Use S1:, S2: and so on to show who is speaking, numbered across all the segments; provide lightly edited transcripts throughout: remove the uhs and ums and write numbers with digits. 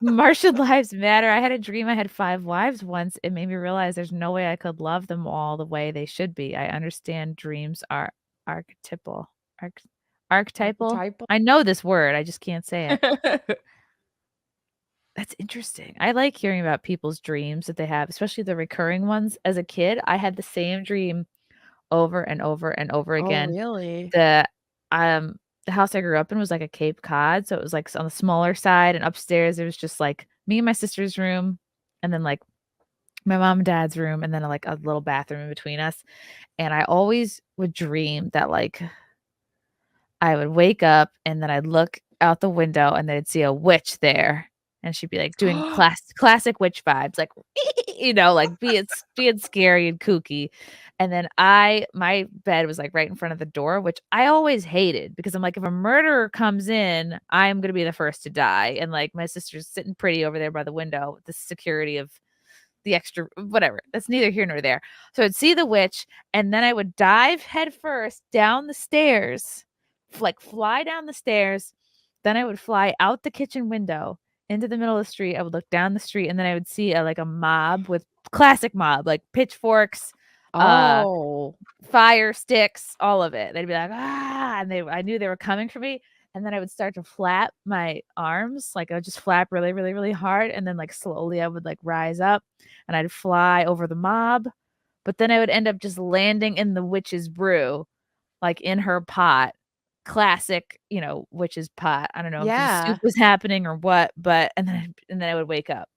S1: Martian lives matter. I had a dream I had 5 wives once. It made me realize there's no way I could love them all the way they should be. I understand dreams are archetypal. Arch archetypal?
S2: Archetypal.
S1: I know this word, I just can't say it. That's interesting. I like hearing about people's dreams that they have, especially the recurring ones. As a kid, I had the same dream over and over and over
S2: Oh,
S1: again.
S2: really?
S1: The, um, the house I grew up in was like a Cape Cod, so it was, like, on the smaller side, and upstairs, there was just, like, me and my sister's room, and then, like, my mom and dad's room, and then, like, a little bathroom in between us, and I always would dream that, like, I would wake up, and then I'd look out the window, and then I'd see a witch there, and she'd be, like, doing classic witch vibes, like, like, being scary and kooky, and then my bed was, like, right in front of the door, which I always hated because I'm like, "If a murderer comes in, I'm gonna be the first to die," and, like, my sister's sitting pretty over there by the window with the security of the extra whatever, that's neither here nor there. So I'd see the witch, and then I would dive headfirst down the stairs, like, fly down the stairs, then I would fly out the kitchen window into the middle of the street. I would look down the street, and then I would see a mob with classic mob, like, pitchforks, uh,
S2: Oh.
S1: fire sticks, all of it. They'd be like, "Ah," and I knew they were coming for me, and then I would start to flap my arms, like, I would just flap really, really, really hard, and then, like, slowly I would, like, rise up, and I'd fly over the mob, but then I would end up just landing in the witch's brew, like, in her pot. Classic, witch's pot. I don't know if the soup
S2: Yeah.
S1: was happening or what, but and then I would wake up,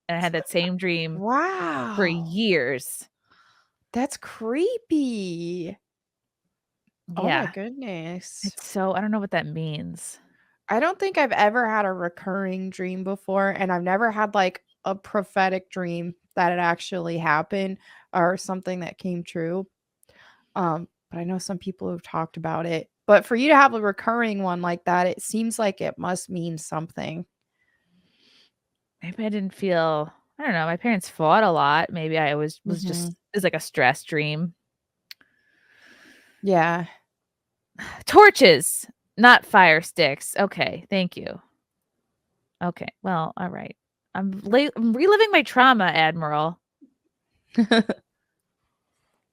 S1: and I had that same dream for
S2: Wow.
S1: years.
S2: That's creepy. Oh my
S1: Yeah.
S2: goodness.
S1: It's so I don't know what that means.
S2: I don't think I've ever had a recurring dream before, and I've never had, like, a prophetic dream that it actually happened or something that came true. But I know some people have talked about it. But for you to have a recurring one like that, it seems like it must mean something.
S1: Maybe I didn't feel I don't know, my parents fought a lot. Maybe I was just
S2: Mhm.
S1: it was like a stress dream.
S2: Yeah.
S1: Torches, not fire sticks. Okay, thank you. Okay, well, alright. I'm reliving my trauma, Admiral.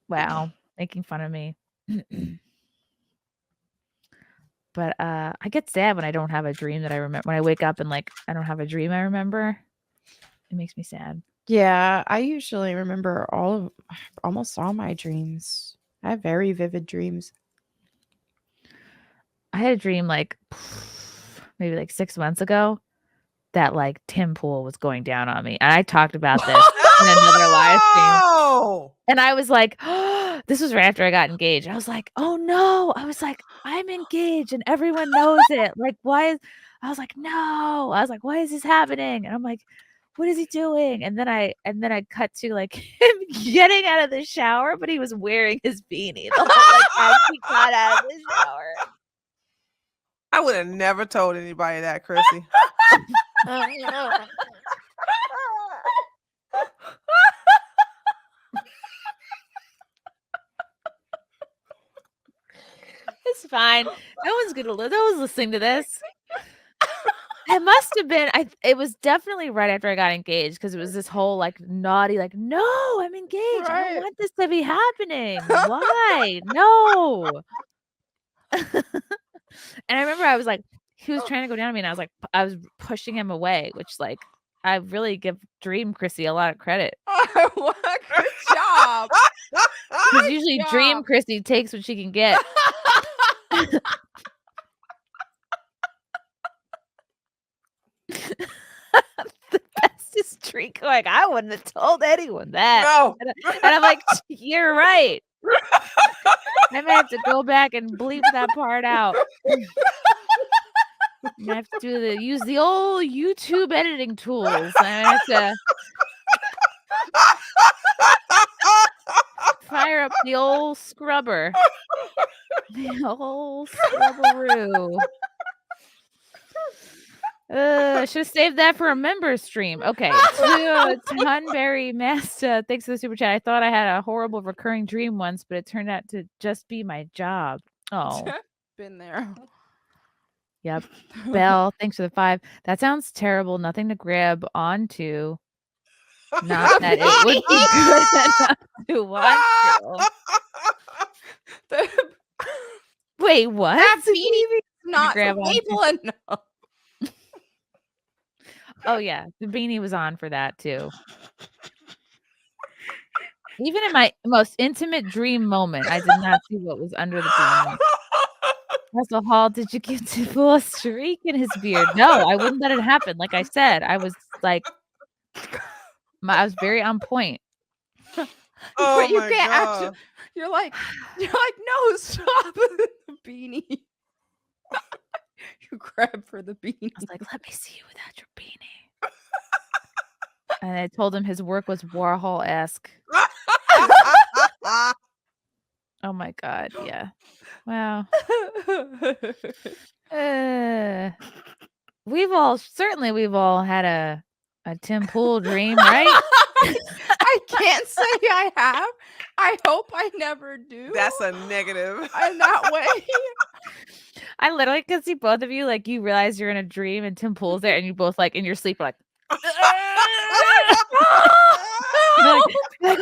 S1: Wow, making fun of me. But, I get sad when I don't have a dream that I remember. When I wake up and, like, I don't have a dream I remember. It makes me sad.
S2: Yeah, I usually remember almost all my dreams. I have very vivid dreams.
S1: I had a dream, like, maybe, like, 6 months ago that, like, Tim Pool was going down on me, and I talked about this in another live stream,
S3: Oh!
S1: and I was like, this was right after I got engaged. I was like, "Oh, no." I was like, "I'm engaged and everyone knows it. Like, why is" I was like, "No." I was like, "Why is this happening?" And I'm like, "What is he doing?" And then I cut to, like, him getting out of the shower, but he was wearing his beanie the whole like, as he got out of the shower.
S3: I would have never told anybody that, Chrissy.
S1: It's fine. No one's listening to this. It must have been it was definitely right after I got engaged because it was this whole, like, naughty, like, "No, I'm engaged. I don't
S3: Right.
S1: want this to be happening. Why? No." And I remember I was like he was trying to go down on me, and I was pushing him away, which, like, I really give Dream Chrissy a lot of credit.
S2: What? Good job.
S1: Because usually Dream Chrissy takes what she can get. The bestest treat going, I wouldn't have told anyone that.
S3: No.
S1: And I'm like, "You're right." I may have to go back and bleep that part out. I have to use the old YouTube editing tools. I have to fire up the old scrubber. The old scrubberoo. I should have saved that for a member stream. Okay. Tunberry Masta, thanks for the super chat. I thought I had a horrible recurring dream once, but it turned out to just be my job. Oh.
S2: Been there.
S1: Yep. Belle, thanks for the 5. That sounds terrible. Nothing to grab onto. Not that it would be good enough to want to. Wait, what?
S2: That
S1: What do you
S2: beanie
S1: mean
S2: is not
S1: grab onto?
S2: stable enough.
S1: Oh yeah, the beanie was on for that too. Even in my most intimate dream moment, I did not see what was under the beanie. Russell Hall, did you give Tiffle a streak in his beard? No, I wouldn't let it happen. Like I said, I was like, I was very on point.
S3: Oh
S2: But you
S3: my
S2: can't
S3: God.
S2: actually. You're like, no, stop the beanie. You grab for the beanie.
S1: I was like, let me see you without your beanie. And I told him his work was Warhol-esque. Oh my God, yeah. Wow. We've all had a Tim Pool dream, right?
S2: I can't say I have. I hope I never do.
S3: That's a negative.
S2: In that way.
S1: I literally can see both of you, like, you realize you're in a dream and Tim Pool's there, and you both, like, in your sleep are like, you're like, I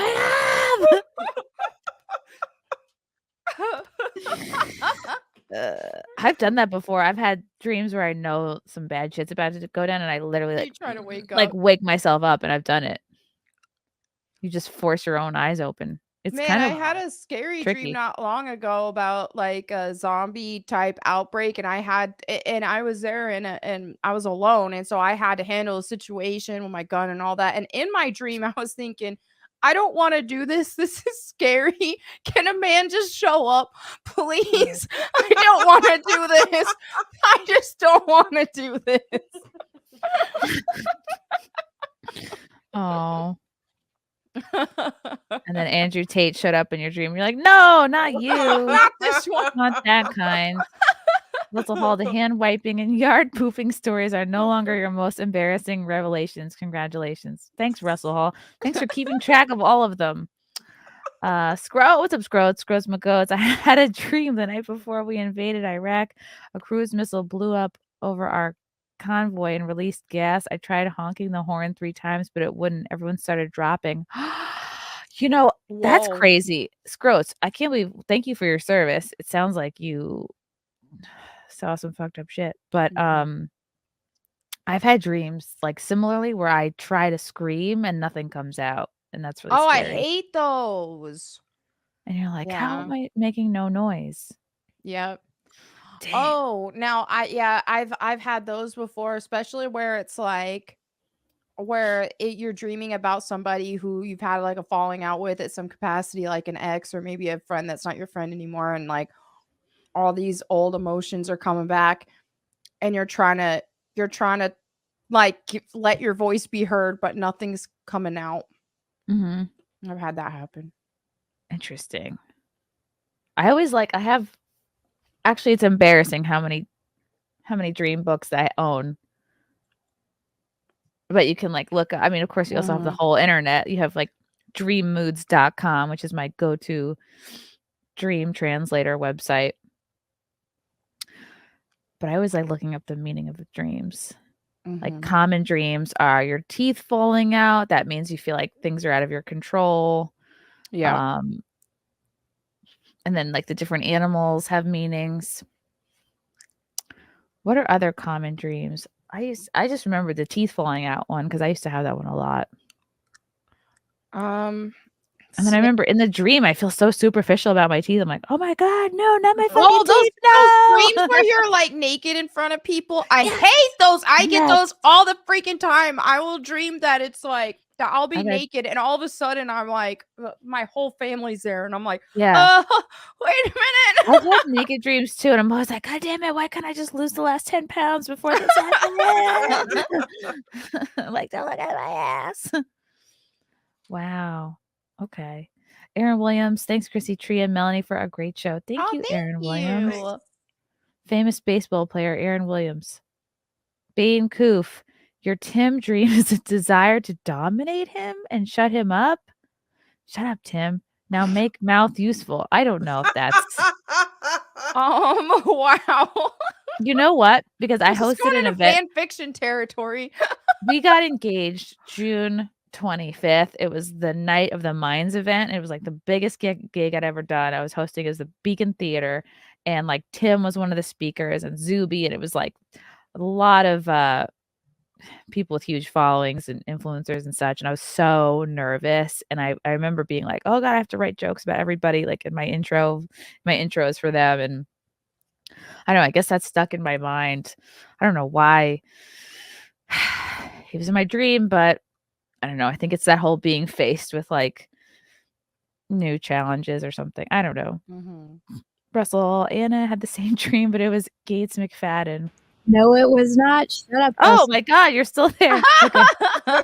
S1: am! I've done that before. I've had dreams where I know some bad shit's about to go down, and I literally,
S2: You
S1: like,
S2: try to wake
S1: myself up, and I've done it. You just force your own eyes open. It's
S2: Man,
S1: kind
S2: I
S1: of
S2: had a scary
S1: tricky.
S2: dream not long ago about like a zombie type outbreak, and I was there and I was alone, and so I had to handle a situation with my gun and all that. And in my dream, I was thinking, I don't want to do this. This is scary. Can a man just show up, please? I don't want to do this. I just don't want to do this.
S1: Oh. And then Andrew Tate showed up in your dream. You're like, no, not you.
S2: Not this one.
S1: Not that kind. Russell Hall, the hand wiping and yard pooping stories are no longer your most embarrassing revelations. Congratulations. Thanks, Russell Hall. Thanks for keeping track of all of them. Scro, what's up, Scro? Scro's McGoats. I had a dream the night before we invaded Iraq. A cruise missile blew up over our convoy and released gas. I tried honking the horn 3 times, but it wouldn't. Everyone started dropping. You know, that's
S2: Whoa.
S1: crazy. Scroats, I can't believe. Thank you for your service. It sounds like you saw some fucked up shit. But I've had dreams like similarly where I try to scream and nothing comes out, and that's really
S2: I
S1: scary.
S2: hate those.
S1: And you're like, how am
S2: Yeah.
S1: I making no noise?
S2: Yep.
S1: Dang.
S2: Oh, now I've had those before, especially where it's like you're dreaming about somebody who you've had like a falling out with at some capacity, like an ex or maybe a friend that's not your friend anymore, and like all these old emotions are coming back, and you're trying to like let your voice be heard, but nothing's coming out.
S1: Mm-hmm.
S2: I've had that happen.
S1: Interesting. I have actually, it's embarrassing how many dream books I own. But you can like look, I mean, of course, you also have the whole internet. You have like dreammoods.com, which is my go-to dream translator website. But I always like looking up the meaning of the dreams. Like common dreams are your teeth falling out. That means you feel like things are out of your control.
S2: Yeah.
S1: And then like the different animals have meanings. What are other common dreams? I just remember the teeth falling out one because I used to have that one a lot. And then I remember in the dream, I feel so superficial about my teeth. I'm like, oh my God, no, not my fucking teeth.
S2: Those dreams where you're like naked in front of people. I hate those. I get those all the freaking time. I will dream that it's like that I'll be naked, and all of a sudden I'm like, my whole family's there, and I'm like, wait a minute.
S1: I've had naked dreams too, and I'm always like, God damn it, why can't I just lose the last 10 pounds before this happens? Like, don't look at my ass. Wow. Okay. Aaron Williams, thanks, Chrissy Tree and Melanie, for a great show. Thank you, Aaron Williams. Famous baseball player, Aaron Williams. Bane Koof, your Tim dream is a desire to dominate him and shut him up? Shut up, Tim. Now make mouth useful. I don't know if that's...
S2: Wow.
S1: You know what? Because I
S2: This is
S1: hosted
S2: going
S1: an
S2: into
S1: event.
S2: fan fiction territory.
S1: We got engaged June 25th. It was the night of the Minds event. It was like the biggest gig I'd ever done. I was hosting as the Beacon Theater, and like Tim was one of the speakers and Zuby, and it was like a lot of people with huge followings and influencers and such. And I was so nervous. And I remember being like, oh God, I have to write jokes about everybody, like in my intros for them. And I don't know, I guess that's stuck in my mind. I don't know why he was in my dream, but I don't know. I think it's that whole being faced with like new challenges or something. I don't know. Russell, Anna had the same dream, but it was Gates McFadden.
S4: No, it was not. Shut up.
S1: Oh
S4: Russell.
S1: my God, you're still there. Okay.